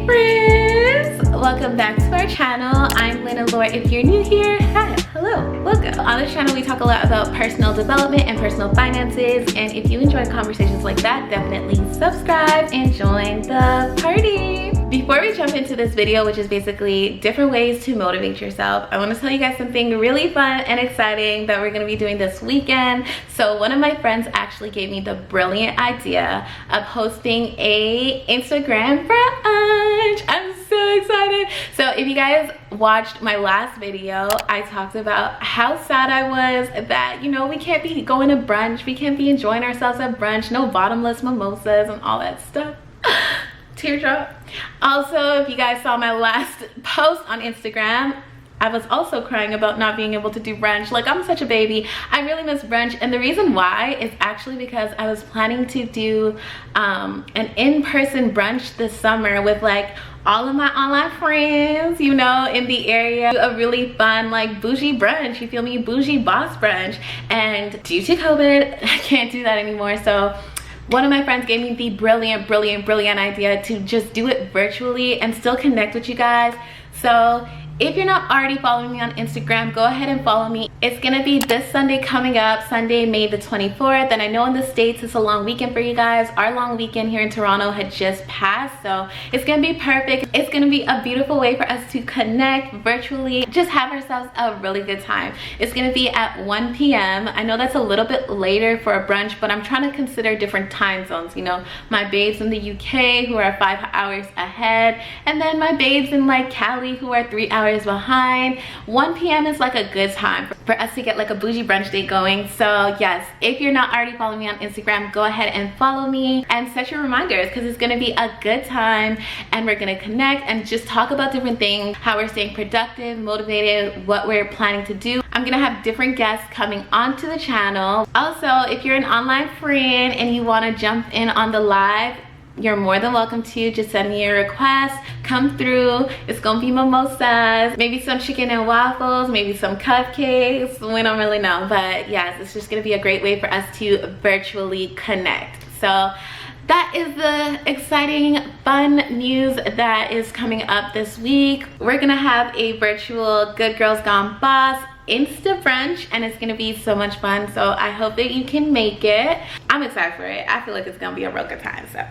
Hey friends! Welcome back to our channel. I'm Allure. If you're new here, hi, hello, welcome. On this channel we talk a lot about personal development and personal finances, and if you enjoy conversations like that, definitely subscribe and join the party. Before we jump into this video, which is basically different ways to motivate yourself, I want to tell you guys something really fun and exciting that we're going to be doing this weekend. So one of my friends actually gave me the brilliant idea of hosting a Instagram brunch. I'm so excited. So if you guys watched my last video, I talked about how sad I was that, you know, we can't be going to brunch, we can't be enjoying ourselves at brunch, no bottomless mimosas and all that stuff. Teardrop. Also, if you guys saw my last post on Instagram, I was also crying about not being able to do brunch. Like, I'm such a baby. I really miss brunch, and the reason why is actually because I was planning to do an in-person brunch this summer with like all of my online friends, you know, in the area. A really fun, like, bougie brunch, you feel me? Bougie boss brunch. And due to COVID, I can't do that anymore. So one of my friends gave me the brilliant idea to just do it virtually and still connect with you guys. So if you're not already following me on Instagram, go ahead and follow me. It's gonna be this Sunday coming up, Sunday, May the 24th. And I know in the States it's a long weekend for you guys. Our long weekend here in Toronto had just passed, so it's gonna be perfect. It's gonna be a beautiful way for us to connect virtually, just have ourselves a really good time. It's gonna be at 1 p.m. I know that's a little bit later for a brunch, but I'm trying to consider different time zones. You know, my babes in the UK who are 5 hours ahead, and then my babes in like Cali who are 3 hours behind. 1 p.m. is like a good time for us to get like a bougie brunch date going. So yes, if you're not already following me on Instagram, go ahead and follow me and set your reminders, because it's gonna be a good time and we're gonna connect and just talk about different things, how we're staying productive, motivated, what we're planning to do. I'm gonna have different guests coming onto the channel. Also, if you're an online friend and you want to jump in on the live, you're more than welcome to. Just send me a request, come through. It's gonna be mimosas, maybe some chicken and waffles, maybe some cupcakes, we don't really know. But yes, it's just gonna be a great way for us to virtually connect. So that is the exciting, fun news that is coming up this week. We're gonna have a virtual Good Girls Gone Boss Insta brunch, and it's gonna be so much fun. So I hope that you can make it. I'm excited for it. I feel like it's gonna be a real good time. So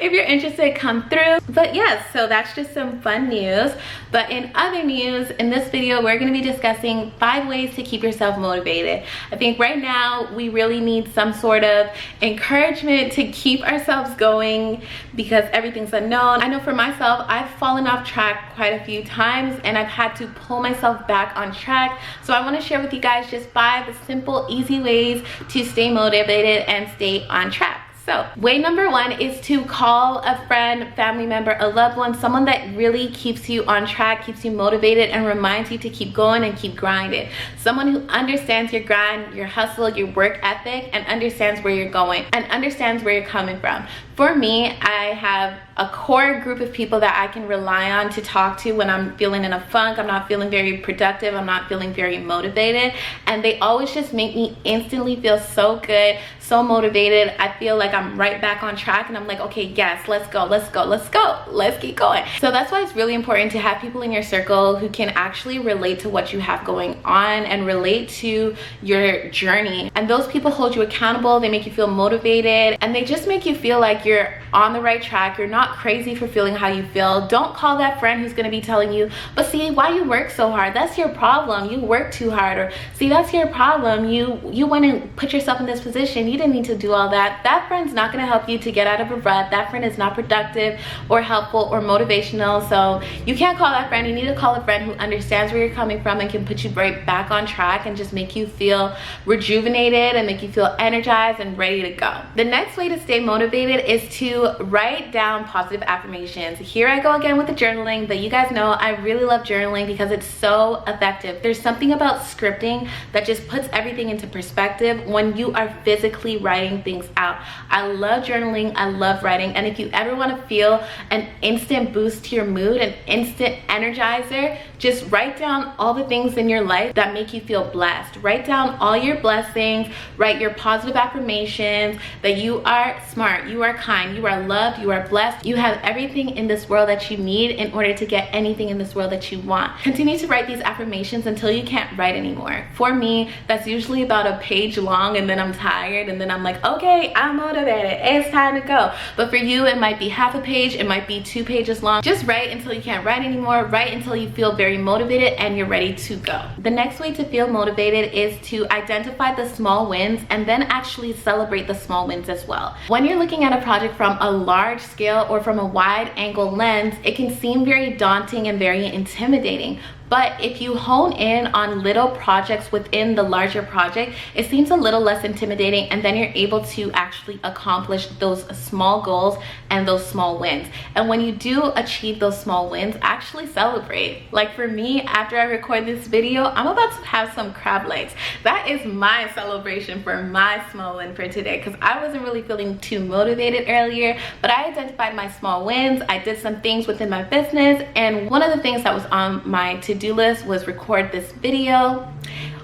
if you're interested, come through. But yes, so that's just some fun news. But in other news, in this video we're going to be discussing 5 ways to keep yourself motivated. I think right now we really need some sort of encouragement to keep ourselves going because everything's unknown. I know for myself, I've fallen off track quite a few times and I've had to pull myself back on track. So I want to share with you guys just 5 simple, easy ways to stay motivated and stay on track. So way number 1 is to call a friend, family member, a loved one, someone that really keeps you on track, keeps you motivated, and reminds you to keep going and keep grinding. Someone who understands your grind, your hustle, your work ethic, and understands where you're going and understands where you're coming from. For me, I have a core group of people that I can rely on to talk to when I'm feeling in a funk, I'm not feeling very productive, I'm not feeling very motivated, and they always just make me instantly feel so good, so motivated. I feel like I'm right back on track and I'm like, okay, yes, let's go, let's keep going. So that's why it's really important to have people in your circle who can actually relate to what you have going on and relate to your journey. And those people hold you accountable, they make you feel motivated, and they just make you feel like you're on the right track. You're not crazy for feeling how you feel. Don't call that friend who's gonna be telling you, but see, why you work so hard? That's your problem. You work too hard. Or see, that's your problem. You went and put yourself in this position. You didn't need to do all that. That friend's not gonna help you to get out of a rut. That friend is not productive or helpful or motivational. So you can't call that friend. You need to call a friend who understands where you're coming from and can put you right back on track and just make you feel rejuvenated and make you feel energized and ready to go. The next way to stay motivated is to write down positive affirmations. Here I go again with the journaling, but you guys know I really love journaling because it's so effective. There's something about scripting that just puts everything into perspective when you are physically writing things out. I love journaling, I love writing, and if you ever want to feel an instant boost to your mood, an instant energizer, just write down all the things in your life that make you feel blessed. Write down all your blessings, write your positive affirmations, that you are smart, you are kind, you are loved, you are blessed, you have everything in this world that you need in order to get anything in this world that you want. Continue to write these affirmations until you can't write anymore. For me, that's usually about a page long, and then I'm tired, and then I'm like, okay, I'm motivated, it's time to go. But for you, it might be half a page, it might be 2 pages long. Just write until you can't write anymore. Write until you feel very motivated and you're ready to go. The next way to feel motivated is to identify the small wins and then actually celebrate the small wins as well. When you're looking at a project from a large scale or from a wide angle lens, it can seem very daunting and very intimidating. But if you hone in on little projects within the larger project, it seems a little less intimidating, and then you're able to actually accomplish those small goals and those small wins. And when you do achieve those small wins, actually celebrate. Like for me, after I record this video, I'm about to have some crab legs. That is my celebration for my small win for today, because I wasn't really feeling too motivated earlier, but I identified my small wins. I did some things within my business, and one of the things that was on my to-do list was record this video,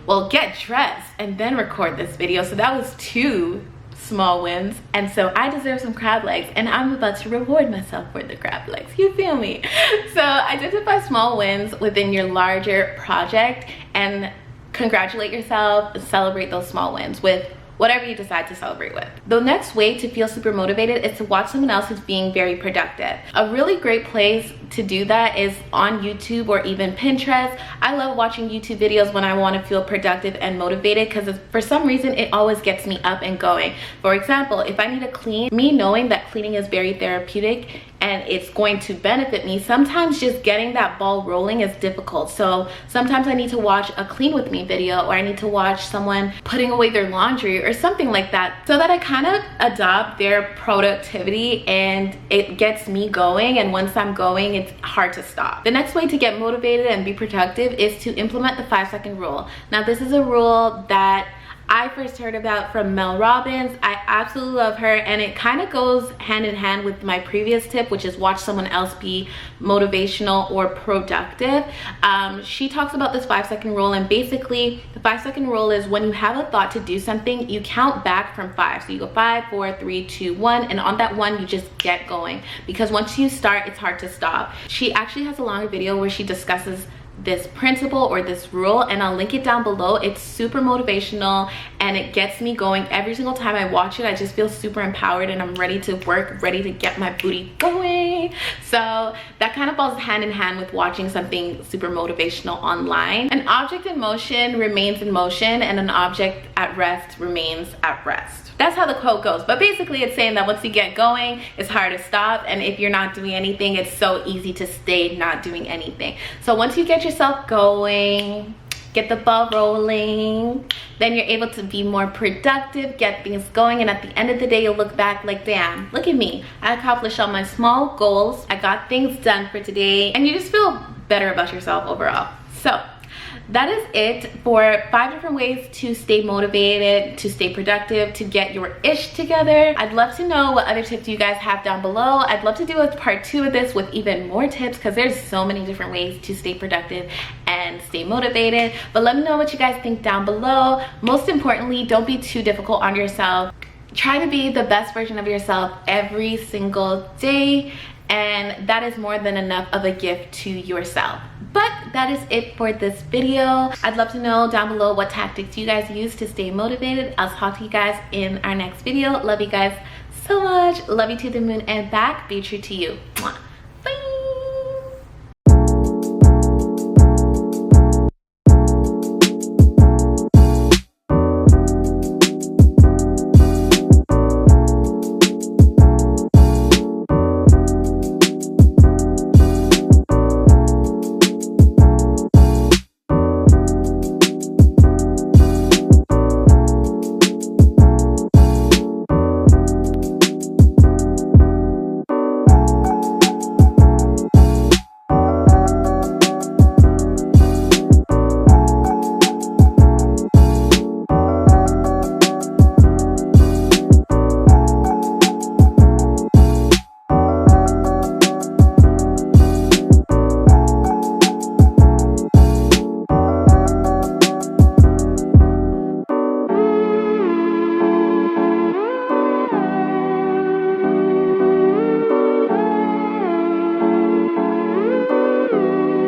well, get dressed and then record this video. So that was 2 small wins, and so I deserve some crab legs, and I'm about to reward myself for the crab legs. You feel me? So identify small wins within your larger project and congratulate yourself and celebrate those small wins with whatever you decide to celebrate with. The next way to feel super motivated is to watch someone else who's being very productive. A really great place to do that is on YouTube or even Pinterest. I love watching YouTube videos when I want to feel productive and motivated, because for some reason it always gets me up and going. For example, if I need to clean, me knowing that cleaning is very therapeutic and it's going to benefit me, sometimes just getting that ball rolling is difficult. So sometimes I need to watch a clean with me video, or I need to watch someone putting away their laundry or something like that, so that I kind of adopt their productivity and it gets me going, and once I'm going, it's hard to stop. The next way to get motivated and be productive is to implement the 5-second rule. Now, this is a rule that I first heard about from Mel Robbins. I absolutely love her, and it kind of goes hand in hand with my previous tip, which is watch someone else be motivational or productive. She talks about this 5-second rule, and basically the 5-second rule is when you have a thought to do something, you count back from 5. So you go 5, 4, 3, 2, 1, and on that 1 you just get going, because once you start, it's hard to stop. She actually has a longer video where she discusses this principle or this rule, and I'll link it down below. It's super motivational and it gets me going. Every single time I watch it, I just feel super empowered and I'm ready to work, ready to get my booty going. So that kind of falls hand in hand with watching something super motivational online. An object in motion remains in motion, and an object at rest remains at rest. That's how the quote goes, but basically it's saying that once you get going, it's hard to stop, and if you're not doing anything, it's so easy to stay not doing anything. So once you get yourself going, get the ball rolling, then you're able to be more productive, get things going, and at the end of the day, you'll look back like, damn, look at me. I accomplished all my small goals, I got things done for today, and you just feel better about yourself overall. So that is it for 5 different ways to stay motivated, to stay productive, to get your ish together. I'd love to know what other tips you guys have down below. I'd love to do a part 2 of this with even more tips, because there's so many different ways to stay productive and stay motivated. But let me know what you guys think down below. Most importantly, don't be too difficult on yourself. Try to be the best version of yourself every single day, and that is more than enough of a gift to yourself. But that is it for this video. I'd love to know down below what tactics you guys use to stay motivated. I'll talk to you guys in our next video. Love you guys so much. Love you to the moon and back. Be true to you. Mwah.